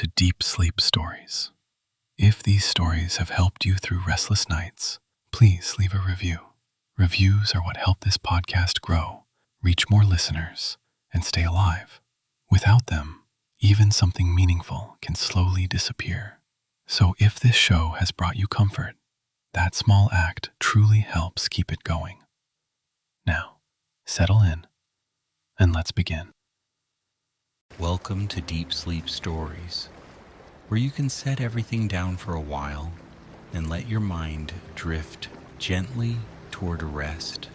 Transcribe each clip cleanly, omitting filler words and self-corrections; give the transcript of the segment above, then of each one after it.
to Deep Sleep Stories. If these stories have helped you through restless nights, please leave a review. Reviews are what help this podcast grow, reach more listeners, and stay alive. Without them, even something meaningful can slowly disappear. So if this show has brought you comfort, that small act truly helps keep it going. Now, settle in, and let's begin. Welcome to Deep Sleep Stories, where you can set everything down for a while and let your mind drift gently toward a rest.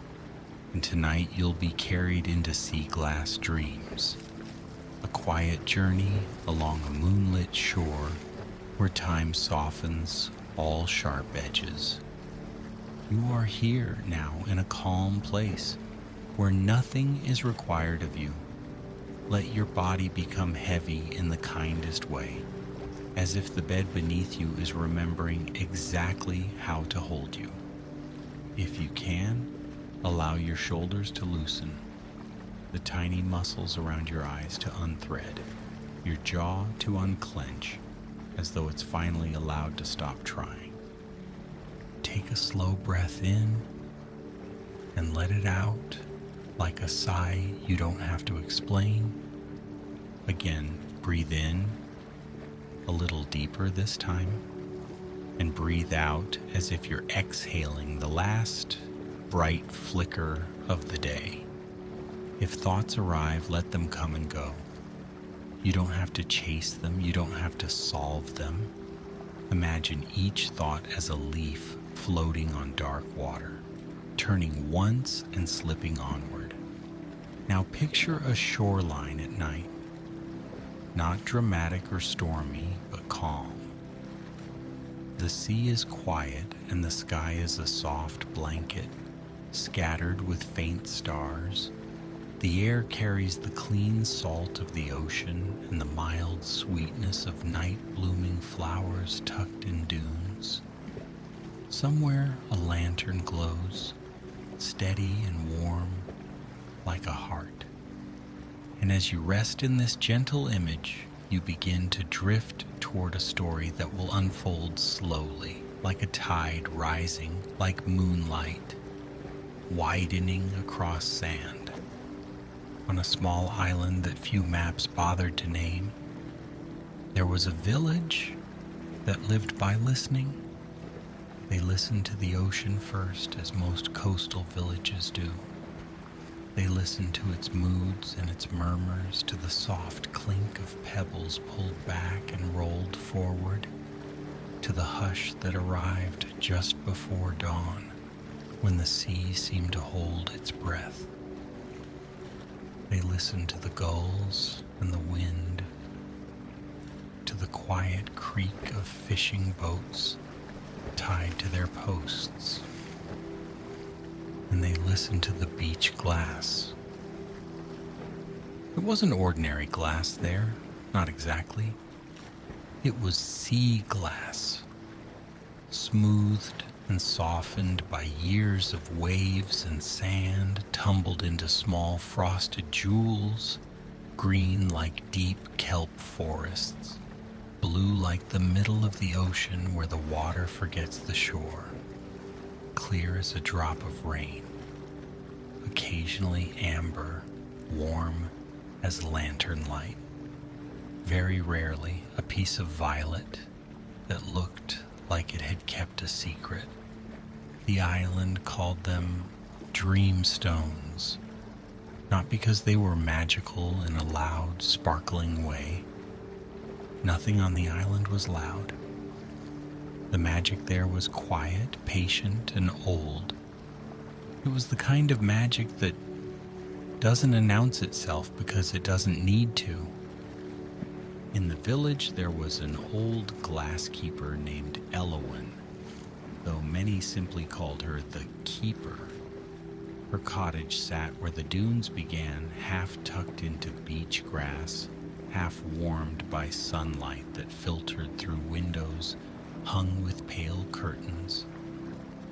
And tonight you'll be carried into sea glass dreams, a quiet journey along a moonlit shore where time softens all sharp edges. You are here now in a calm place where nothing is required of you. Let your body become heavy in the kindest way, as if the bed beneath you is remembering exactly how to hold you. If you can, allow your shoulders to loosen, the tiny muscles around your eyes to unthread, your jaw to unclench, as though it's finally allowed to stop trying. Take a slow breath in and let it out like a sigh you don't have to explain. Again, breathe in, a little deeper this time, and breathe out as if you're exhaling the last bright flicker of the day. If thoughts arrive, let them come and go. You don't have to chase them, you don't have to solve them. Imagine each thought as a leaf floating on dark water, turning once and slipping onward. Now picture a shoreline at night. Not dramatic or stormy, but calm. The sea is quiet and the sky is a soft blanket, scattered with faint stars. The air carries the clean salt of the ocean and the mild sweetness of night-blooming flowers tucked in dunes. Somewhere a lantern glows, steady and warm, like a heart. And as you rest in this gentle image, you begin to drift toward a story that will unfold slowly, like a tide rising, like moonlight, widening across sand. On a small island that few maps bothered to name, there was a village that lived by listening. They listened to the ocean first, as most coastal villages do. They listened to its moods and its murmurs, to the soft clink of pebbles pulled back and rolled forward, to the hush that arrived just before dawn, when the sea seemed to hold its breath. They listened to the gulls and the wind, to the quiet creak of fishing boats tied to their posts. And they listened to the beach glass. It wasn't ordinary glass there, not exactly. It was sea glass, smoothed and softened by years of waves and sand, tumbled into small frosted jewels, green like deep kelp forests, blue like the middle of the ocean where the water forgets the shore, clear as a drop of rain, occasionally amber, warm as lantern light, very rarely a piece of violet that looked like it had kept a secret. The island called them dream stones, not because they were magical in a loud, sparkling way. Nothing on the island was loud. The magic there was quiet, patient, and old. It was the kind of magic that doesn't announce itself because it doesn't need to. In the village, there was an old glasskeeper named Elowen, though many simply called her the Keeper. Her cottage sat where the dunes began, half tucked into beach grass, half warmed by sunlight that filtered through windows hung with pale curtains.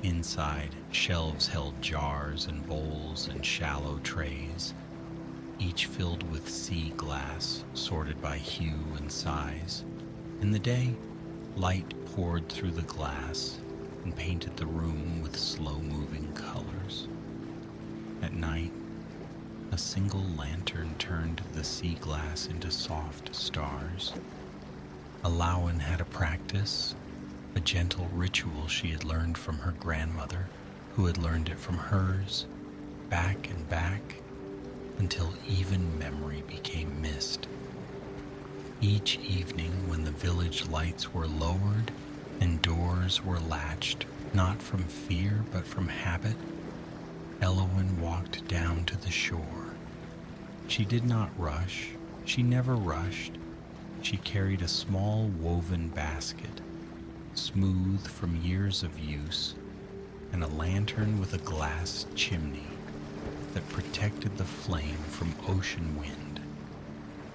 Inside, shelves held jars and bowls and shallow trays, each filled with sea glass sorted by hue and size. In the day, light poured through the glass and painted the room with slow-moving colors. At night, a single lantern turned the sea glass into soft stars. Alawan had a practice, a gentle ritual she had learned from her grandmother, who had learned it from hers, back and back, until even memory became mist. Each evening, when the village lights were lowered and doors were latched, not from fear but from habit, Alawan walked down to the shore. She did not rush. She never rushed. She carried a small woven basket, smooth from years of use, and a lantern with a glass chimney that protected the flame from ocean wind.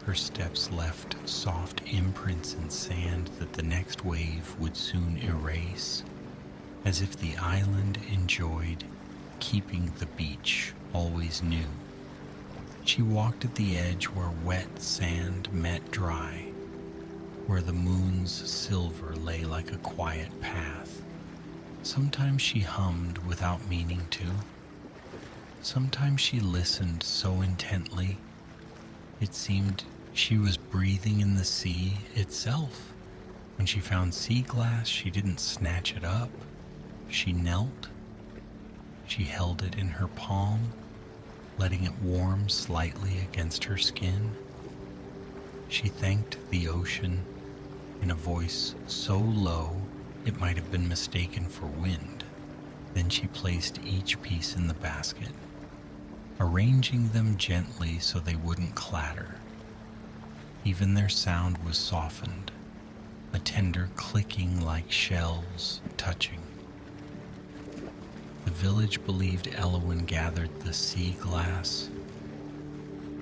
Her steps left soft imprints in sand that the next wave would soon erase, as if the island enjoyed keeping the beach always new. She walked at the edge where wet sand met dry, where the moon's silver lay like a quiet path. Sometimes she hummed without meaning to. Sometimes she listened so intently, it seemed she was breathing in the sea itself. When she found sea glass, she didn't snatch it up. She knelt. She held it in her palm, letting it warm slightly against her skin. She thanked the ocean in a voice so low it might have been mistaken for wind. Then she placed each piece in the basket, arranging them gently so they wouldn't clatter. Even their sound was softened, a tender clicking like shells touching. The village believed Alawan gathered the sea glass,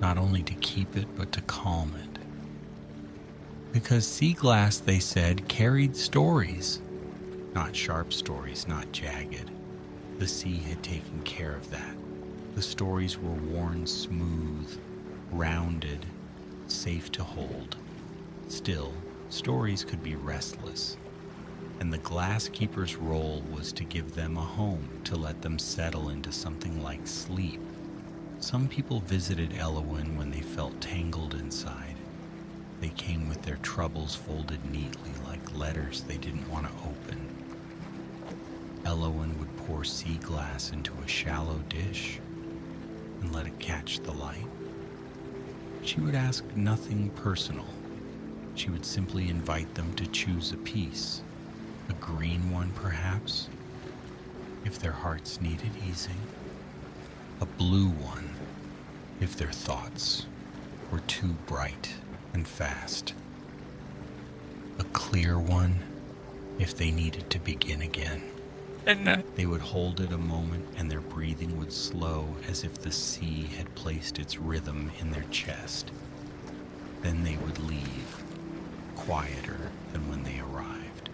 not only to keep it but to calm it. Because sea glass, they said, carried stories. Not sharp stories, not jagged. The sea had taken care of that. The stories were worn smooth, rounded, safe to hold. Still, stories could be restless, and the glasskeeper's role was to give them a home, to let them settle into something like sleep. Some people visited Alawan when they felt tangled inside. They came with their troubles folded neatly like letters they didn't want to open. Alawan would pour sea glass into a shallow dish and let it catch the light. She would ask nothing personal. She would simply invite them to choose a piece, a green one perhaps, if their hearts needed easing, a blue one if their thoughts were too bright and fast, a clear one if they needed to begin again. They would hold it a moment and their breathing would slow as if the sea had placed its rhythm in their chest. Then they would leave, quieter than when they arrived.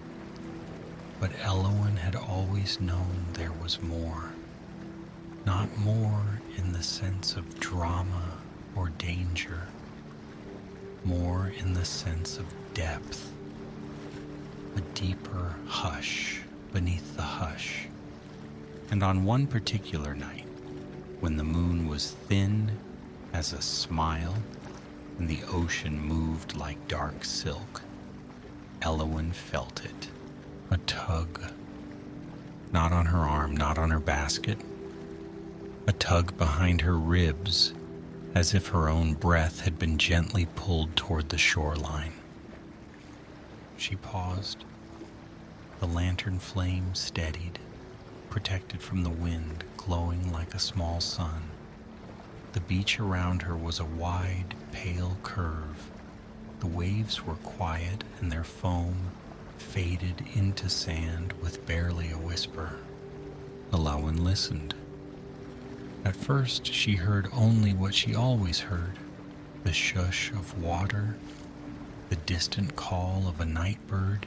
But Alawan had always known there was more. Not more in the sense of drama or danger, more in the sense of depth, a deeper hush beneath the hush. And on one particular night, when the moon was thin as a smile and the ocean moved like dark silk, Alawan felt it, a tug, not on her arm, not on her basket, a tug behind her ribs, as if her own breath had been gently pulled toward the shoreline. She paused. The lantern flame steadied, protected from the wind, glowing like a small sun. The beach around her was a wide, pale curve. The waves were quiet and their foam faded into sand with barely a whisper. Alawan listened. At first, she heard only what she always heard, the shush of water, the distant call of a night bird,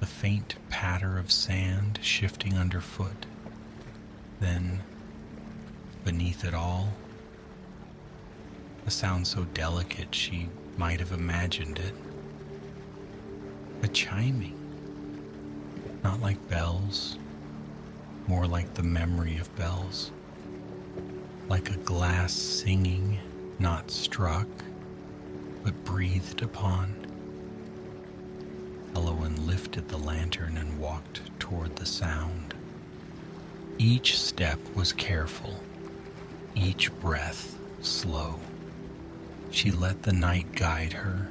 the faint patter of sand shifting underfoot. Then, beneath it all, a sound so delicate she might have imagined it, chiming. Not like bells, more like the memory of bells. Like a glass singing, not struck, but breathed upon. Elowen lifted the lantern and walked toward the sound. Each step was careful, each breath slow. She let the night guide her,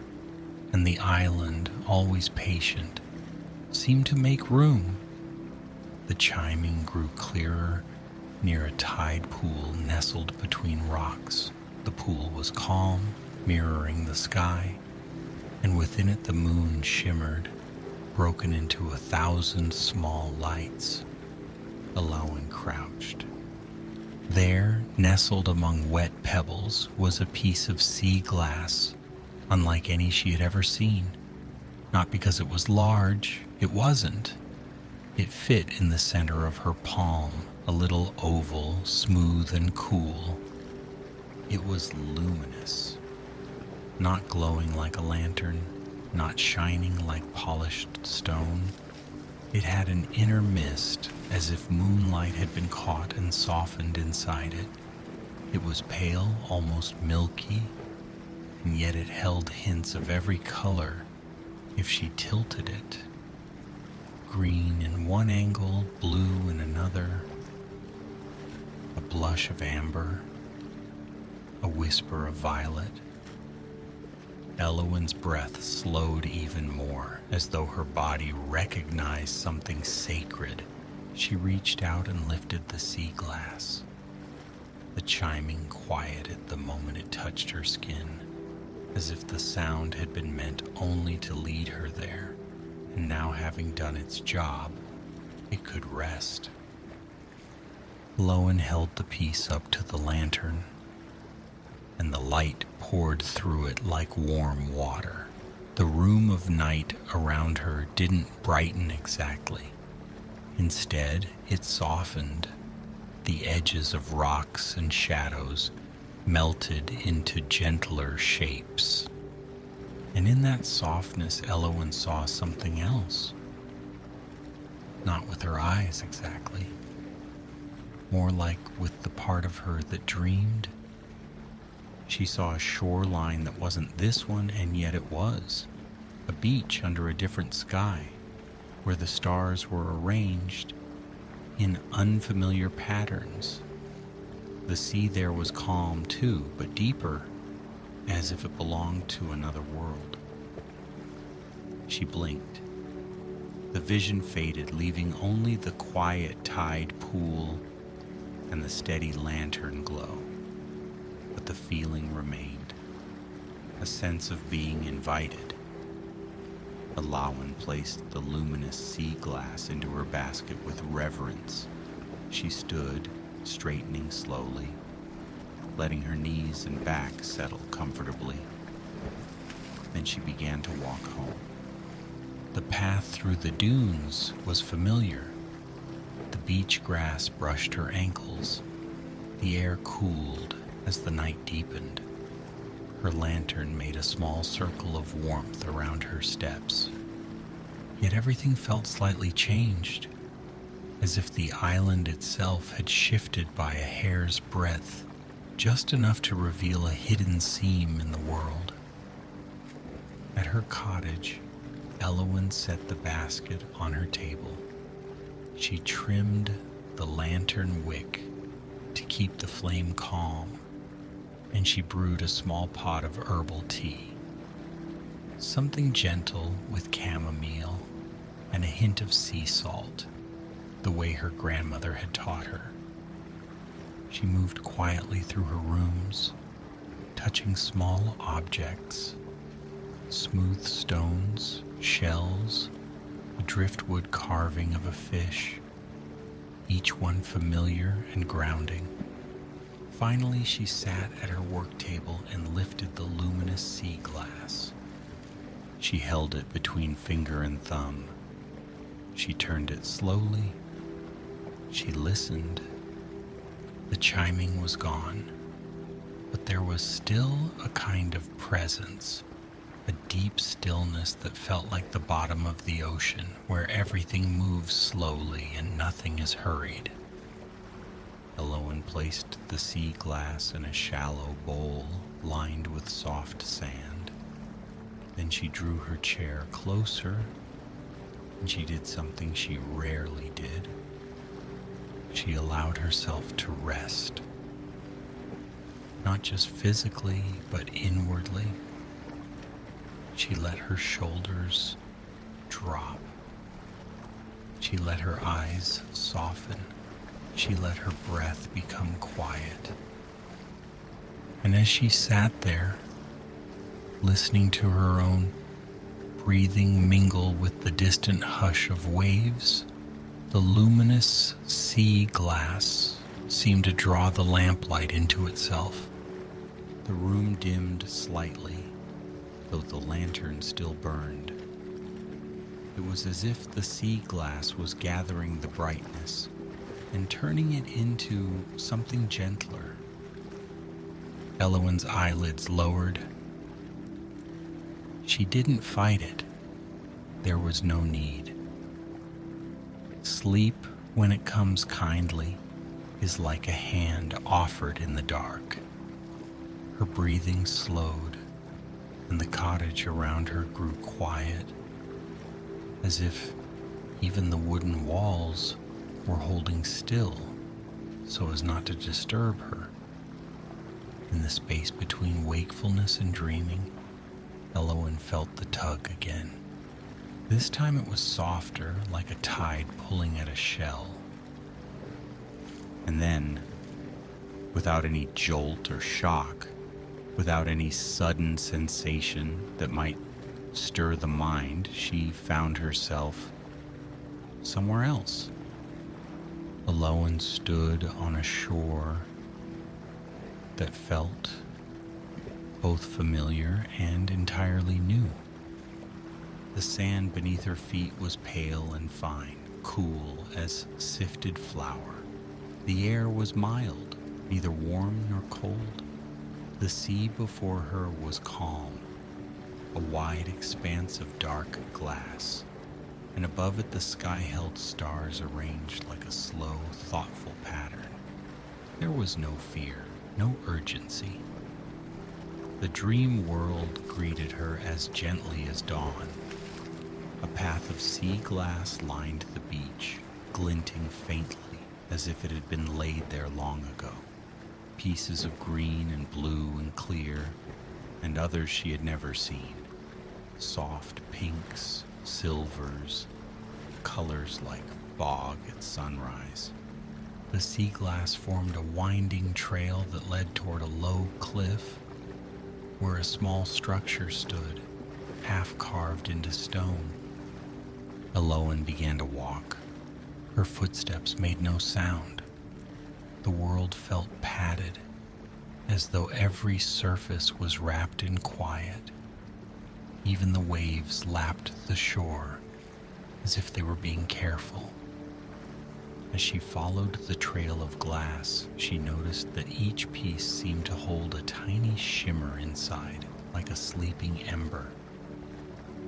and the island, always patient, seemed to make room. The chiming grew clearer near a tide pool nestled between rocks. The pool was calm, mirroring the sky, and within it the moon shimmered, broken into 1,000 small lights. Elowen crouched. There, nestled among wet pebbles, was a piece of sea glass, unlike any she had ever seen. Not because it was large, it wasn't. It fit in the center of her palm, a little oval, smooth and cool. It was luminous, not glowing like a lantern, not shining like polished stone. It had an inner mist, as if moonlight had been caught and softened inside it. It was pale, almost milky, and yet it held hints of every color if she tilted it. Green in one angle, blue in another, a blush of amber, a whisper of violet. Elowen's breath slowed even more, as though her body recognized something sacred. She reached out and lifted the sea glass. The chiming quieted the moment it touched her skin, as if the sound had been meant only to lead her there, and now having done its job, it could rest. Elowen held the piece up to the lantern, and the light poured through it like warm water. The room of night around her didn't brighten exactly. Instead, it softened. The edges of rocks and shadows melted into gentler shapes. And in that softness, Elowen saw something else. Not with her eyes exactly. More like with the part of her that dreamed. She saw a shoreline that wasn't this one, and yet it was. A beach under a different sky, where the stars were arranged in unfamiliar patterns. The sea there was calm too, but deeper, as if it belonged to another world. She blinked. The vision faded, leaving only the quiet tide pool and the steady lantern glow. But the feeling remained, a sense of being invited. Elowen placed the luminous sea glass into her basket with reverence. She stood, straightening slowly, letting her knees and back settle comfortably. Then she began to walk home. The path through the dunes was familiar. The beach grass brushed her ankles. The air cooled as the night deepened. Her lantern made a small circle of warmth around her steps. Yet everything felt slightly changed, as if the island itself had shifted by a hair's breadth, just enough to reveal a hidden seam in the world. At her cottage, Elowen set the basket on her table. She trimmed the lantern wick to keep the flame calm, and she brewed a small pot of herbal tea. Something gentle with chamomile and a hint of sea salt, the way her grandmother had taught her. She moved quietly through her rooms, touching small objects, smooth stones, shells, a driftwood carving of a fish, each one familiar and grounding. Finally, she sat at her work table and lifted the luminous sea glass. She held it between finger and thumb. She turned it slowly. She listened. The chiming was gone, but there was still a kind of presence, a deep stillness that felt like the bottom of the ocean, where everything moves slowly and nothing is hurried. Elowen placed the sea glass in a shallow bowl lined with soft sand. Then she drew her chair closer, and she did something she rarely did. She allowed herself to rest, not just physically, but inwardly. She let her shoulders drop. She let her eyes soften. She let her breath become quiet. And as she sat there, listening to her own breathing mingle with the distant hush of waves, the luminous sea glass seemed to draw the lamplight into itself. The room dimmed slightly, though the lantern still burned. It was as if the sea glass was gathering the brightness and turning it into something gentler. Elowen's eyelids lowered. She didn't fight it. There was no need. Sleep, when it comes kindly, is like a hand offered in the dark. Her breathing slowed, and the cottage around her grew quiet, as if even the wooden walls were holding still so as not to disturb her. In the space between wakefulness and dreaming, Elowen felt the tug again. This time it was softer, like a tide pulling at a shell. And then, without any jolt or shock, without any sudden sensation that might stir the mind, she found herself somewhere else. Elowen stood on a shore that felt both familiar and entirely new. The sand beneath her feet was pale and fine, cool as sifted flour. The air was mild, neither warm nor cold. The sea before her was calm, a wide expanse of dark glass, and above it the sky held stars arranged like a slow, thoughtful pattern. There was no fear, no urgency. The dream world greeted her as gently as dawn. A path of sea glass lined the beach, glinting faintly as if it had been laid there long ago. Pieces of green and blue and clear, and others she had never seen. Soft pinks, silvers, colors like fog at sunrise. The sea glass formed a winding trail that led toward a low cliff where a small structure stood, half carved into stone. Elowen began to walk. Her footsteps made no sound. The world felt padded, as though every surface was wrapped in quiet. Even the waves lapped the shore, as if they were being careful. As she followed the trail of glass, she noticed that each piece seemed to hold a tiny shimmer inside, like a sleeping ember.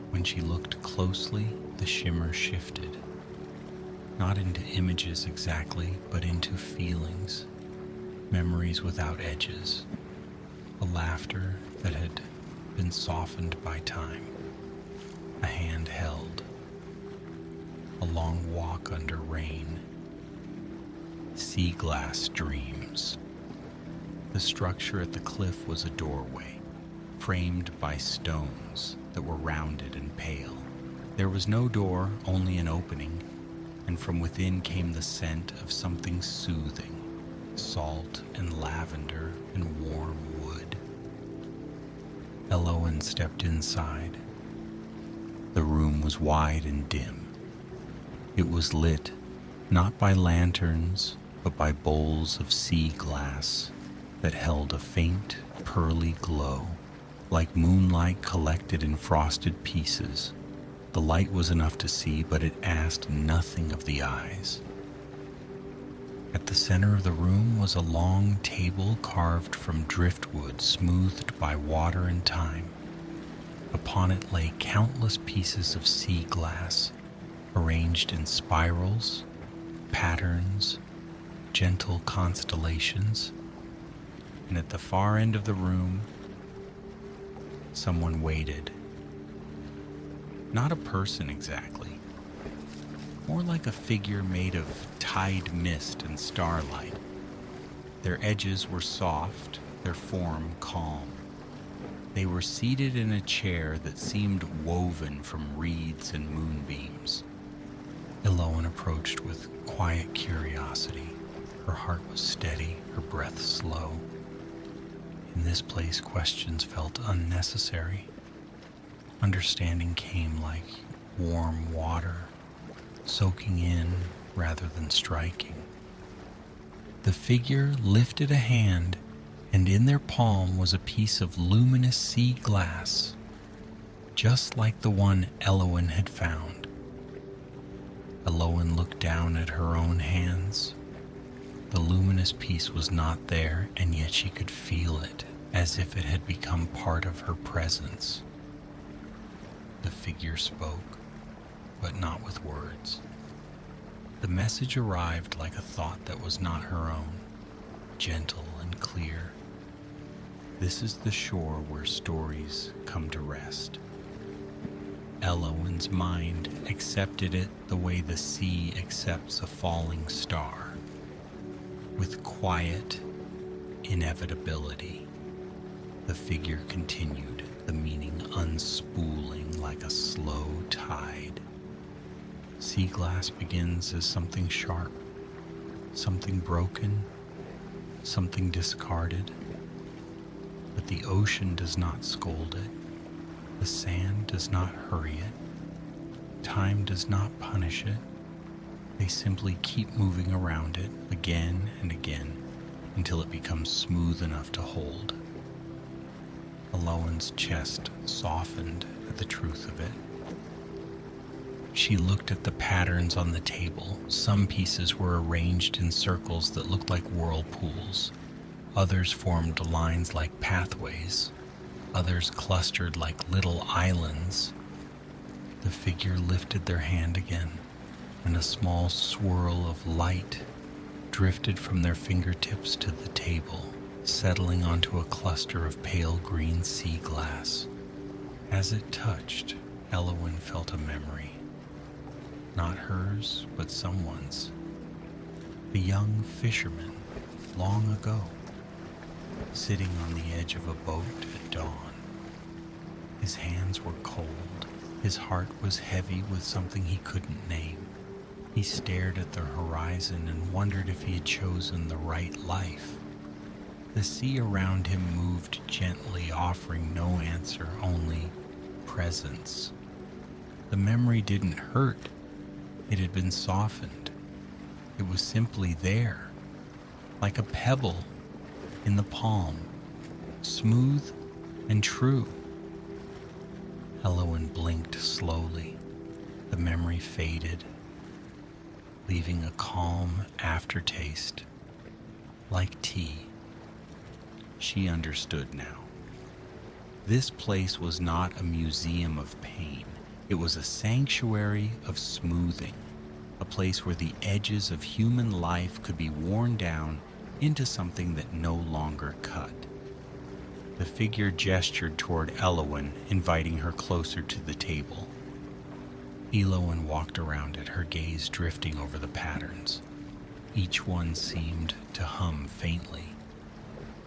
When she looked closely, the shimmer shifted, not into images exactly, but into feelings, memories without edges, a laughter that had been softened by time, a hand held, a long walk under rain, sea glass dreams. The structure at the cliff was a doorway, framed by stones that were rounded and pale. There was no door, only an opening, and from within came the scent of something soothing, salt and lavender and warm wood. Elowen stepped inside. The room was wide and dim. It was lit, not by lanterns, but by bowls of sea glass that held a faint, pearly glow, like moonlight collected in frosted pieces. The light was enough to see, but it asked nothing of the eyes. At the center of the room was a long table carved from driftwood, smoothed by water and time. Upon it lay countless pieces of sea glass, arranged in spirals, patterns, gentle constellations, and at the far end of the room, someone waited. Not a person exactly, more like a figure made of tide mist and starlight. Their edges were soft, their form calm. They were seated in a chair that seemed woven from reeds and moonbeams. Elowen approached with quiet curiosity. Her heart was steady, her breath slow. In this place, questions felt unnecessary. Understanding came like warm water, soaking in rather than striking. The figure lifted a hand, and in their palm was a piece of luminous sea glass, just like the one Elowen had found. Elowen looked down at her own hands. The luminous piece was not there, and yet she could feel it, as if it had become part of her presence. The figure spoke, but not with words. The message arrived like a thought that was not her own, gentle and clear. This is the shore where stories come to rest. Elowen's mind accepted it the way the sea accepts a falling star, with quiet inevitability. The figure continued, the meaning unspooling like a slow tide. Sea glass begins as something sharp, something broken, something discarded. But the ocean does not scold it. The sand does not hurry it. Time does not punish it. They simply keep moving around it again and again until it becomes smooth enough to hold. Elowen's chest softened at the truth of it. She looked at the patterns on the table. Some pieces were arranged in circles that looked like whirlpools. Others formed lines like pathways. Others clustered like little islands. The figure lifted their hand again, and a small swirl of light drifted from their fingertips to the table, settling onto a cluster of pale green sea glass. As it touched, Elowen felt a memory. Not hers, but someone's. The young fisherman, long ago, sitting on the edge of a boat at dawn. His hands were cold. His heart was heavy with something he couldn't name. He stared at the horizon and wondered if he had chosen the right life. The sea around him moved gently, offering no answer, only presence. The memory didn't hurt. It had been softened. It was simply there, like a pebble in the palm, smooth and true. Elowen blinked slowly. The memory faded, leaving a calm aftertaste, like tea. She understood now. This place was not a museum of pain. It was a sanctuary of smoothing, a place where the edges of human life could be worn down into something that no longer cut. The figure gestured toward Elowen, inviting her closer to the table. Elowen walked around it, her gaze drifting over the patterns. Each one seemed to hum faintly,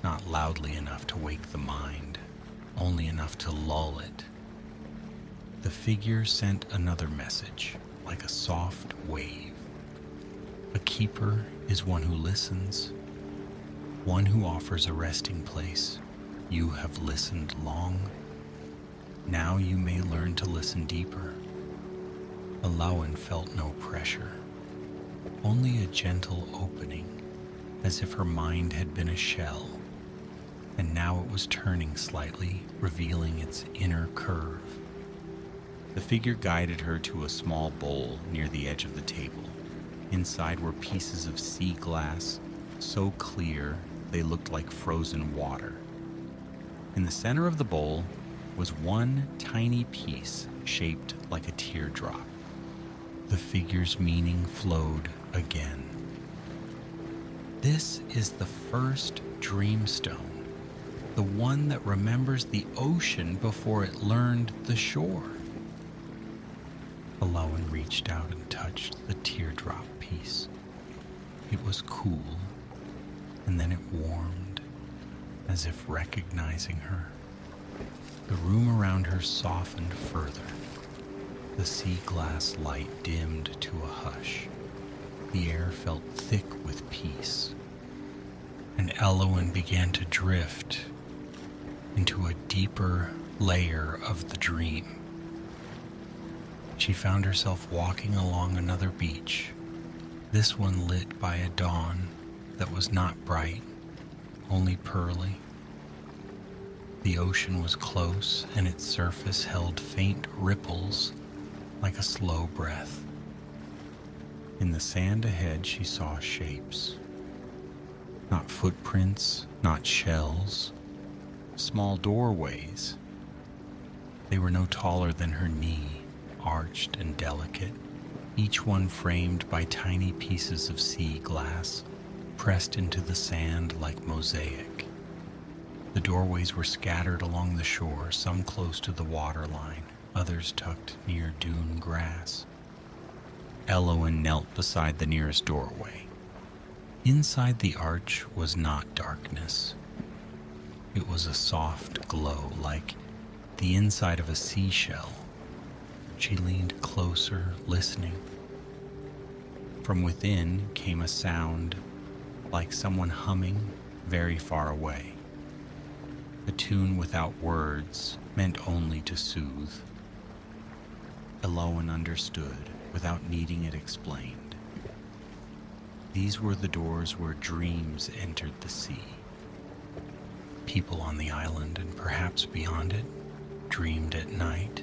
not loudly enough to wake the mind, only enough to lull it. The figure sent another message, like a soft wave. A keeper is one who listens, one who offers a resting place. You have listened long. Now you may learn to listen deeper. Elowen felt no pressure, only a gentle opening, as if her mind had been a shell, and now it was turning slightly, revealing its inner curve. The figure guided her to a small bowl near the edge of the table. Inside were pieces of sea glass, so clear they looked like frozen water. In the center of the bowl, was one tiny piece shaped like a teardrop. The figure's meaning flowed again. This is the first dreamstone, the one that remembers the ocean before it learned the shore. Alowan reached out and touched the teardrop piece. It was cool, and then it warmed, as if recognizing her. The room around her softened further. The sea glass light dimmed to a hush. The air felt thick with peace, and Alowan began to drift into a deeper layer of the dream. She found herself walking along another beach, this one lit by a dawn that was not bright, only pearly. The ocean was close, and its surface held faint ripples like a slow breath. In the sand ahead, she saw shapes. Not footprints, not shells, small doorways. They were no taller than her knee, arched and delicate, each one framed by tiny pieces of sea glass, pressed into the sand like mosaic. The doorways were scattered along the shore, some close to the waterline, others tucked near dune grass. Alowan knelt beside the nearest doorway. Inside the arch was not darkness. It was a soft glow, like the inside of a seashell. She leaned closer, listening. From within came a sound like someone humming very far away. A tune without words, meant only to soothe. Alowan understood without needing it explained. These were the doors where dreams entered the sea. People on the island, and perhaps beyond it, dreamed at night,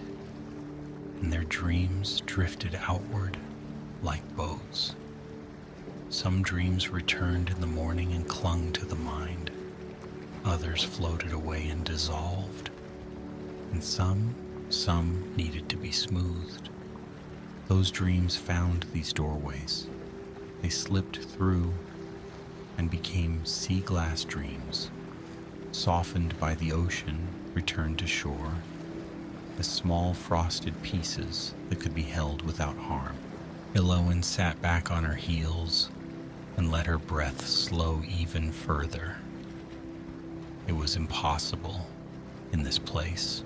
and their dreams drifted outward like boats. Some dreams returned in the morning and clung to the mind. Others floated away and dissolved, and some needed to be smoothed. Those dreams found these doorways. They slipped through and became sea glass dreams, softened by the ocean, returned to shore as small frosted pieces that could be held without harm. Alowan sat back on her heels and let her breath slow even further. It was impossible in this place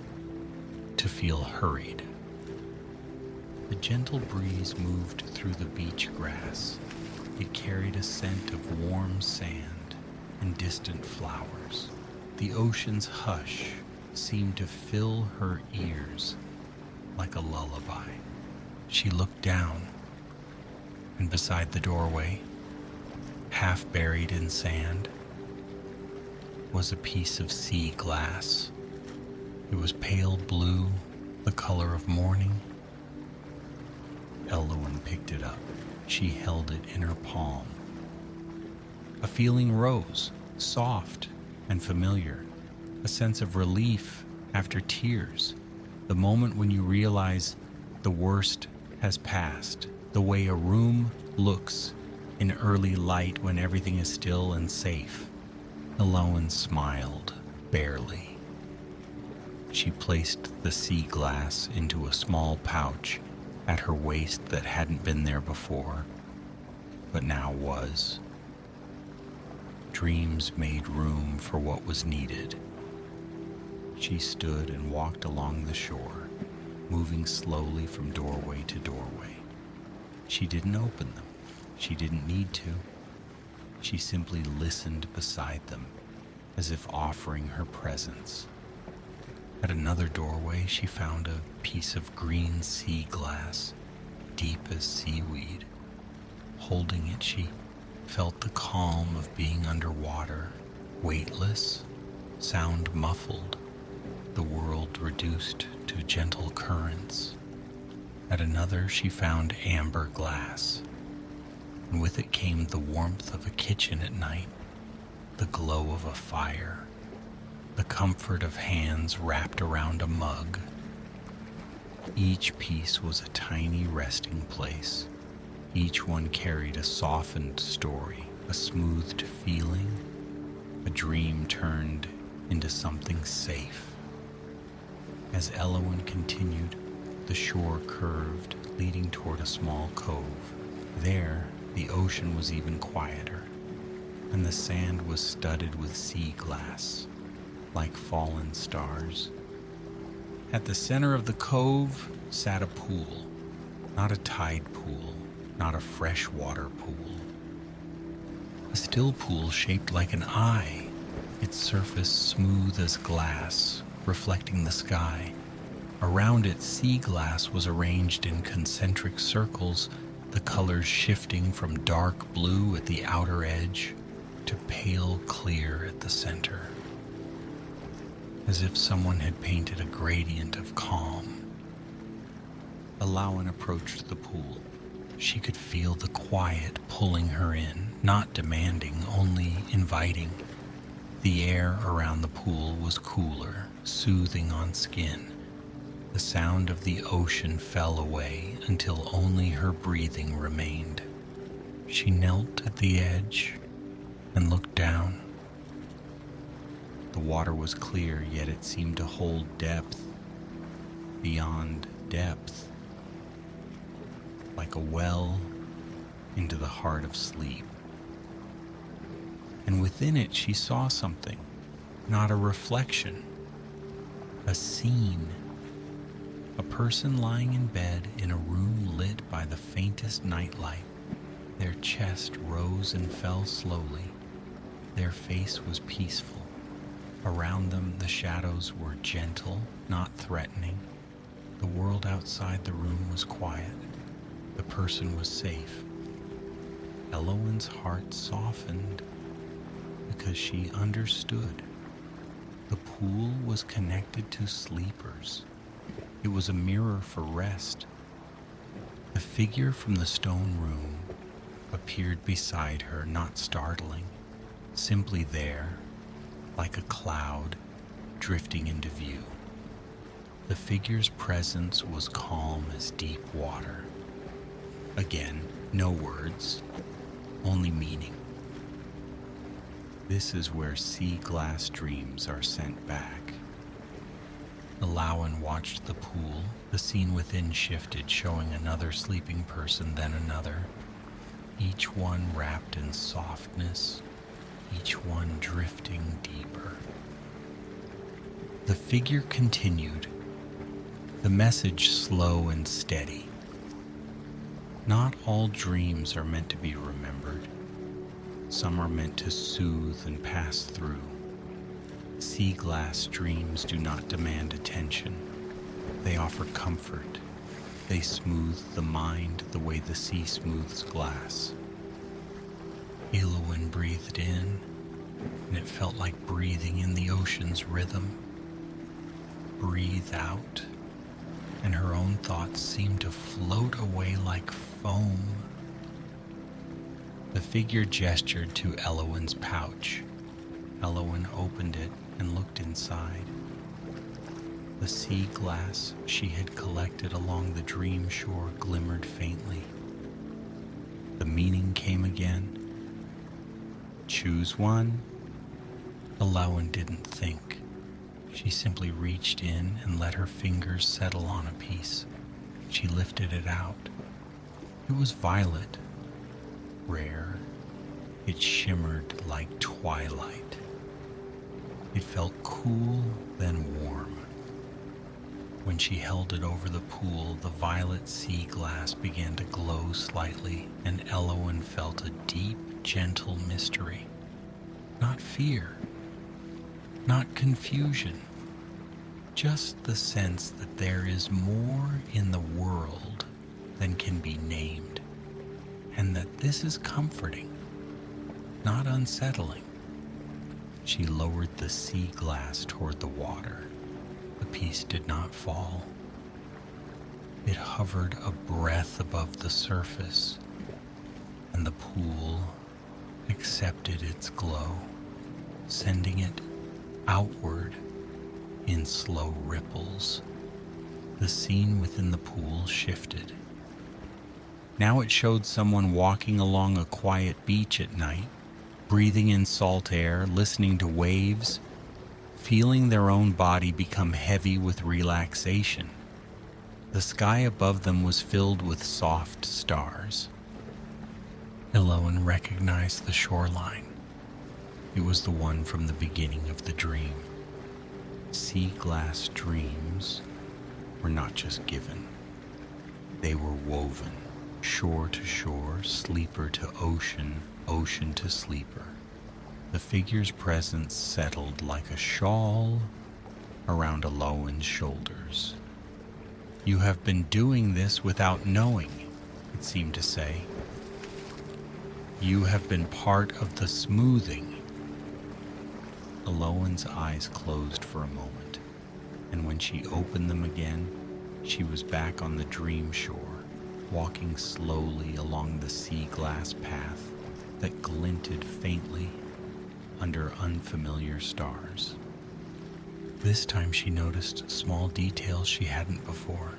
to feel hurried. The gentle breeze moved through the beach grass. It carried a scent of warm sand and distant flowers. The ocean's hush seemed to fill her ears like a lullaby. She looked down, and beside the doorway, half buried in sand, was a piece of sea glass. It was pale blue, the color of morning. Alowan picked it up. She held it in her palm. A feeling rose, soft and familiar, a sense of relief after tears, the moment when you realize the worst has passed, the way a room looks in early light when everything is still and safe. Alowan smiled, barely. She placed the sea glass into a small pouch at her waist that hadn't been there before, but now was. Dreams made room for what was needed. She stood and walked along the shore, moving slowly from doorway to doorway. She didn't open them. She didn't need to. She simply listened beside them, as if offering her presence. At another doorway, she found a piece of green sea glass, deep as seaweed. Holding it, she felt the calm of being underwater, weightless, sound muffled, the world reduced to gentle currents. At another, she found amber glass, and with it came the warmth of a kitchen at night, the glow of a fire, the comfort of hands wrapped around a mug. Each piece was a tiny resting place. Each one carried a softened story, a smoothed feeling, a dream turned into something safe. As Elowen continued, the shore curved, leading toward a small cove. There, the ocean was even quieter, and the sand was studded with sea glass, like fallen stars. At the center of the cove sat a pool, not a tide pool, not a freshwater pool. A still pool shaped like an eye, its surface smooth as glass, reflecting the sky. Around it, sea glass was arranged in concentric circles, the colors shifting from dark blue at the outer edge to pale clear at the center, as if someone had painted a gradient of calm. Elowen approached the pool. She could feel the quiet pulling her in, not demanding, only inviting. The air around the pool was cooler, soothing on skin. The sound of the ocean fell away until only her breathing remained. She knelt at the edge and looked down. The water was clear, yet it seemed to hold depth beyond depth, like a well into the heart of sleep. And within it she saw something, not a reflection, a scene. A person lying in bed in a room lit by the faintest nightlight. Their chest rose and fell slowly. Their face was peaceful. Around them the shadows were gentle, not threatening. The world outside the room was quiet. The person was safe. Elowen's heart softened because she understood. The pool was connected to sleepers. It was a mirror for rest. The figure from the stone room appeared beside her, not startling, simply there, like a cloud drifting into view. The figure's presence was calm as deep water. Again, no words, only meaning. This is where sea glass dreams are sent back. Elowen watched the pool. The scene within shifted, showing another sleeping person, then another. Each one wrapped in softness, each one drifting deeper. The figure continued, the message slow and steady. Not all dreams are meant to be remembered. Some are meant to soothe and pass through. Sea glass dreams do not demand attention. They offer comfort. They smooth the mind the way the sea smooths glass. Elowen breathed in, and it felt like breathing in the ocean's rhythm. Breathe out, and her own thoughts seemed to float away like foam. The figure gestured to Elowen's pouch. Elowen opened it and looked inside. The sea glass she had collected along the dream shore glimmered faintly. The meaning came again. Choose one. Elowen didn't think. She simply reached in and let her fingers settle on a piece. She lifted it out. It was violet, rare. It shimmered like twilight. It felt cool, then warm. When she held it over the pool, the violet sea glass began to glow slightly, and Elowen felt a deep, gentle mystery. Not fear, not confusion, just the sense that there is more in the world than can be named, and that this is comforting, not unsettling. She lowered the sea glass toward the water. The piece did not fall. It hovered a breath above the surface, and the pool accepted its glow, sending it outward in slow ripples. The scene within the pool shifted. Now it showed someone walking along a quiet beach at night, breathing in salt air, listening to waves, feeling their own body become heavy with relaxation. The sky above them was filled with soft stars. Elowen recognized the shoreline. It was the one from the beginning of the dream. Sea glass dreams were not just given. They were woven, shore to shore, sleeper to ocean, ocean to sleeper. The figure's presence settled like a shawl around Elowen's shoulders. "You have been doing this without knowing," it seemed to say. "You have been part of the smoothing." Elowen's eyes closed for a moment, and when she opened them again, she was back on the dream shore, walking slowly along the sea glass path that glinted faintly under unfamiliar stars. This time she noticed small details she hadn't before.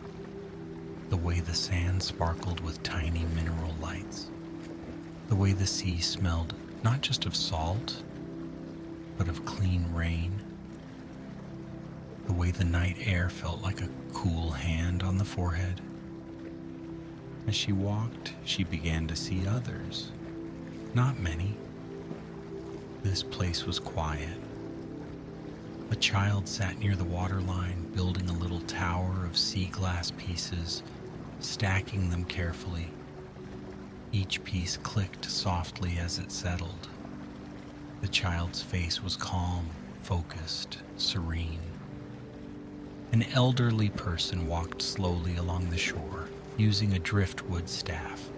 The way the sand sparkled with tiny mineral lights. The way the sea smelled not just of salt, but of clean rain. The way the night air felt like a cool hand on the forehead. As she walked, she began to see others. Not many. This place was quiet. A child sat near the waterline, building a little tower of sea glass pieces, stacking them carefully. Each piece clicked softly as it settled. The child's face was calm, focused, serene. An elderly person walked slowly along the shore, using a driftwood staff,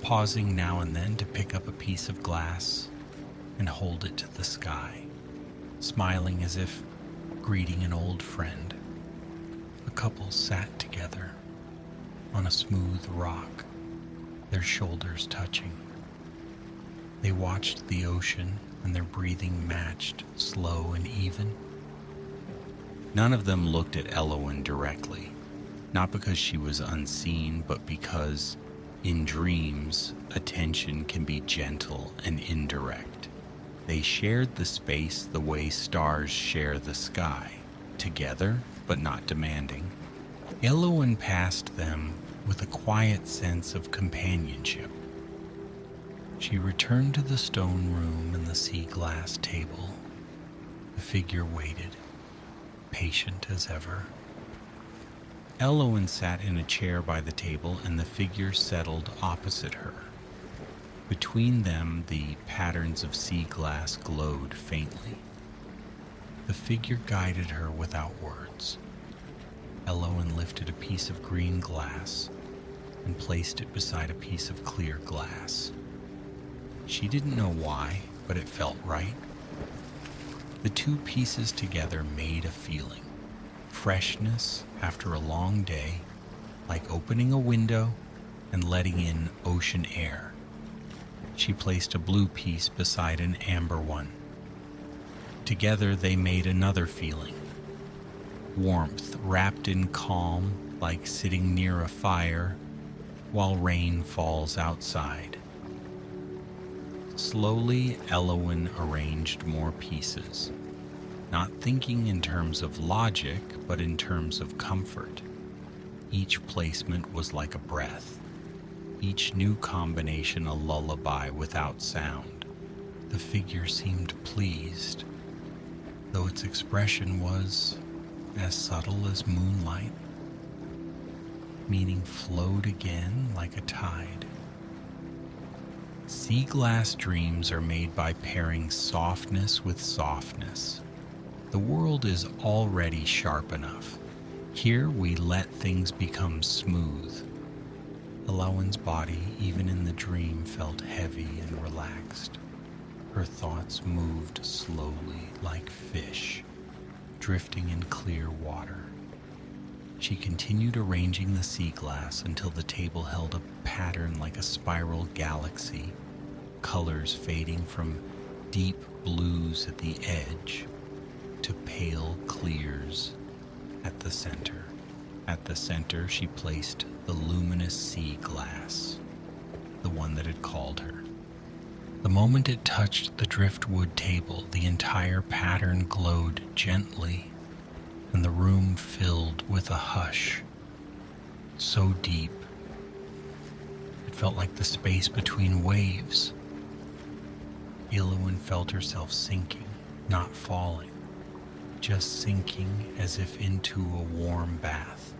pausing now and then to pick up a piece of glass and hold it to the sky, smiling as if greeting an old friend. A couple sat together on a smooth rock, their shoulders touching. They watched the ocean, and their breathing matched, slow and even. None of them looked at Elowen directly, not because she was unseen, but because, in dreams, attention can be gentle and indirect. They shared the space the way stars share the sky, together but not demanding. Elowen passed them with a quiet sense of companionship. She returned to the stone room and the sea glass table. The figure waited, patient as ever. Elowen sat in a chair by the table, and the figure settled opposite her. Between them, the patterns of sea glass glowed faintly. The figure guided her without words. Elowen lifted a piece of green glass and placed it beside a piece of clear glass. She didn't know why, but it felt right. The two pieces together made a feeling. Freshness after a long day, like opening a window and letting in ocean air. She placed a blue piece beside an amber one. Together they made another feeling. Warmth wrapped in calm, like sitting near a fire while rain falls outside. Slowly, Elowen arranged more pieces, not thinking in terms of logic, but in terms of comfort. Each placement was like a breath, each new combination a lullaby without sound. The figure seemed pleased, though its expression was as subtle as moonlight, meaning flowed again like a tide. Sea glass dreams are made by pairing softness with softness. The world is already sharp enough. Here we let things become smooth. Elowen's body, even in the dream, felt heavy and relaxed. Her thoughts moved slowly like fish, drifting in clear water. She continued arranging the sea glass until the table held a pattern like a spiral galaxy, colors fading from deep blues at the edge to pale clears at the center. At the center, she placed the luminous sea glass, the one that had called her. The moment it touched the driftwood table, the entire pattern glowed gently, and the room filled with a hush so deep it felt like the space between waves. Eowyn felt herself sinking, not falling, just sinking as if into a warm bath.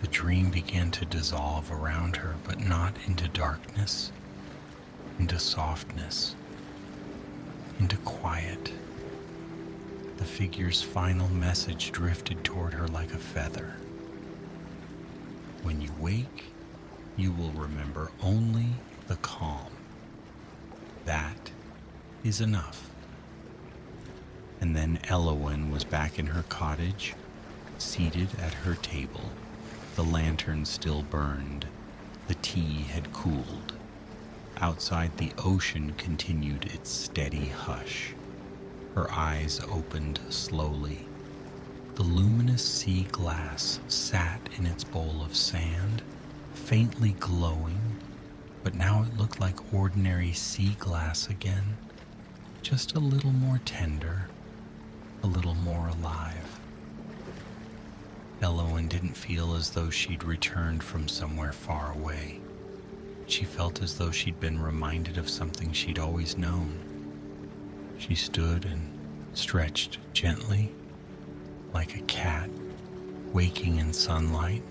The dream began to dissolve around her, but not into darkness, into softness, into quiet. The figure's final message drifted toward her like a feather. When you wake, you will remember only the calm. That is enough. And then Eowyn was back in her cottage, seated at her table. The lantern still burned. The tea had cooled. Outside, the ocean continued its steady hush. Her eyes opened slowly. The luminous sea glass sat in its bowl of sand, faintly glowing, but now it looked like ordinary sea glass again, just a little more tender, a little more alive. Eowyn didn't feel as though she'd returned from somewhere far away. She felt as though she'd been reminded of something she'd always known. She stood and stretched gently, like a cat waking in sunlight.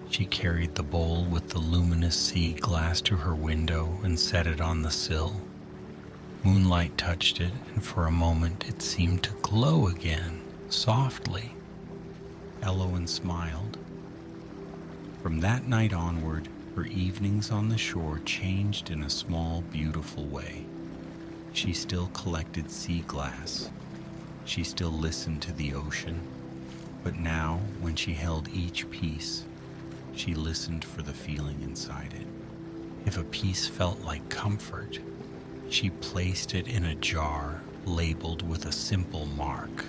She carried the bowl with the luminous sea glass to her window and set it on the sill. Moonlight touched it, and for a moment it seemed to glow again, softly. Eowyn smiled. From that night onward, her evenings on the shore changed in a small, beautiful way. She still collected sea glass. She still listened to the ocean. But now, when she held each piece, she listened for the feeling inside it. If a piece felt like comfort, she placed it in a jar labeled with a simple mark,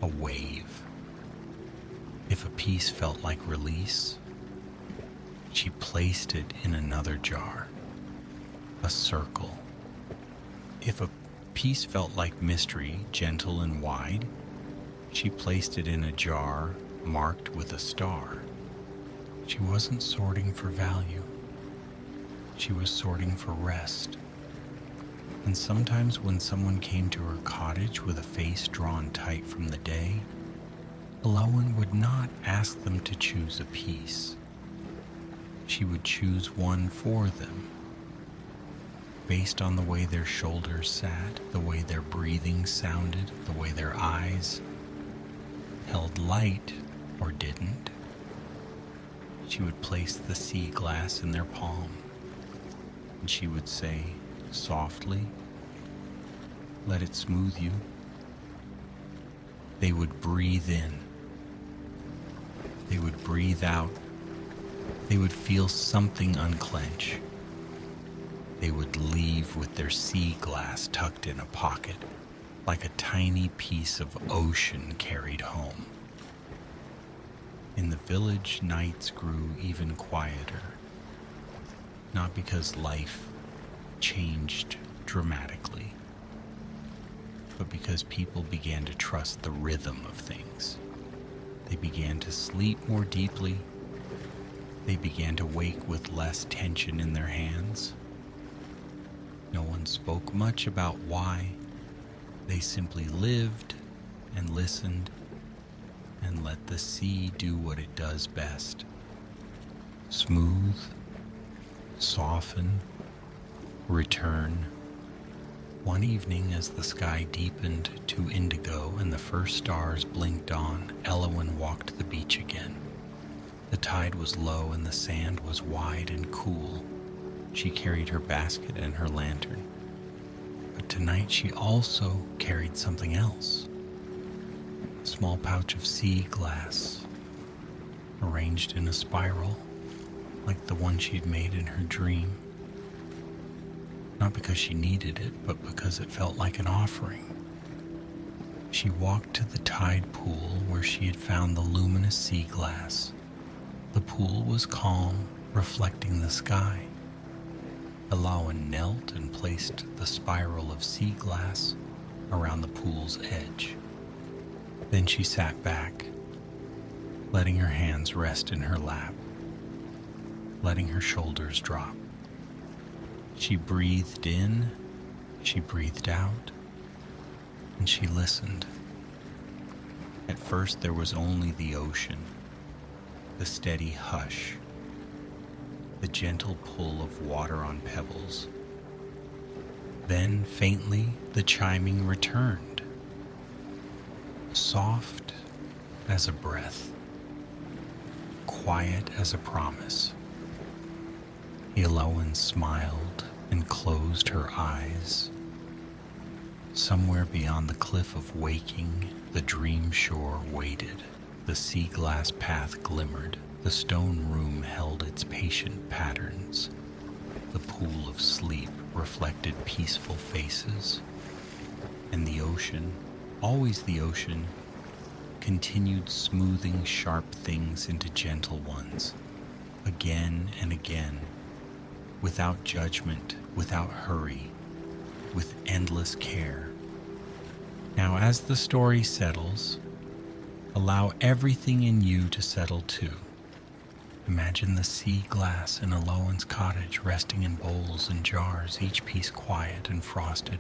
a wave. If a piece felt like release, she placed it in another jar, a circle. If a piece felt like mystery, gentle and wide, she placed it in a jar marked with a star. She wasn't sorting for value. She was sorting for rest. And sometimes when someone came to her cottage with a face drawn tight from the day, Eowyn would not ask them to choose a piece. She would choose one for them, based on the way their shoulders sat, the way their breathing sounded, the way their eyes held light or didn't. She would place the sea glass in their palm, and she would say softly, "Let it smooth you." They would breathe in. They would breathe out. They would feel something unclench. They would leave with their sea glass tucked in a pocket, like a tiny piece of ocean carried home. In the village, nights grew even quieter, not because life changed dramatically, but because people began to trust the rhythm of things. They began to sleep more deeply. They began to wake with less tension in their hands. No one spoke much about why. They simply lived and listened and let the sea do what it does best. Smooth, soften, return. One evening, as the sky deepened to indigo and the first stars blinked on, Eowyn walked the beach again. The tide was low and the sand was wide and cool. She carried her basket and her lantern. But tonight she also carried something else. A small pouch of sea glass, arranged in a spiral, like the one she'd made in her dream. not because she needed it, but because it felt like an offering. She walked to the tide pool where she had found the luminous sea glass. The pool was calm, reflecting the sky. Alawan knelt and placed the spiral of sea glass around the pool's edge. Then she sat back, letting her hands rest in her lap, letting her shoulders drop. She breathed in, she breathed out, and she listened. At first there was only the ocean, the steady hush, the gentle pull of water on pebbles. Then faintly the chiming returned, soft as a breath, quiet as a promise. Alawan smiled and closed her eyes. Somewhere beyond the cliff of waking, the dream shore waited. The sea glass path glimmered. The stone room held its patient patterns. The pool of sleep reflected peaceful faces. And the ocean, always the ocean, continued smoothing sharp things into gentle ones, again and again, without judgment, without hurry, with endless care. Now, as the story settles, allow everything in you to settle too. Imagine the sea glass in Alawan's cottage resting in bowls and jars, each piece quiet and frosted,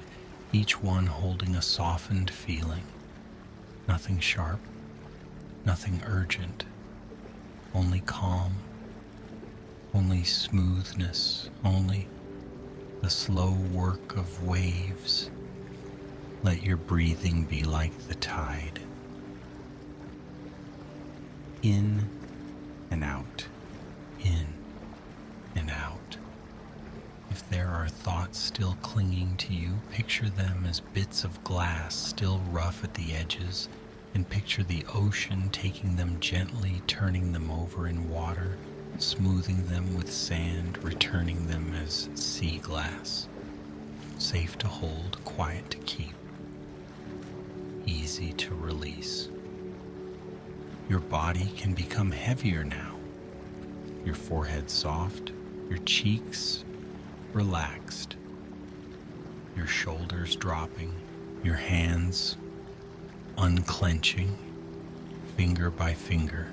each one holding a softened feeling. Nothing sharp, nothing urgent, only calm, only smoothness, only the slow work of waves. Let your breathing be like the tide. In and out, in and out. If there are thoughts still clinging to you, picture them as bits of glass still rough at the edges, and picture the ocean taking them gently, turning them over in water, smoothing them with sand, returning them as sea glass. Safe to hold, quiet to keep, easy to release. Your body can become heavier now. Your forehead soft, your cheeks relaxed, your shoulders dropping, your hands unclenching, finger by finger.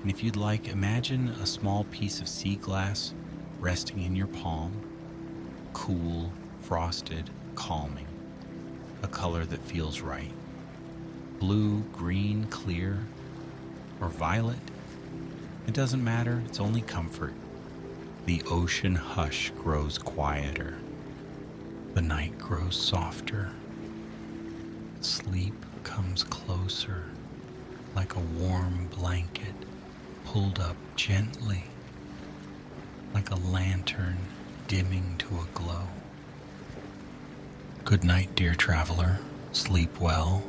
And if you'd like, imagine a small piece of sea glass resting in your palm, cool, frosted, calming, a color that feels right. Blue, green, clear, or violet. It doesn't matter, it's only comfort. The ocean hush grows quieter. The night grows softer. Sleep comes closer, like a warm blanket pulled up gently, like a lantern dimming to a glow. Good night, dear traveler. Sleep well.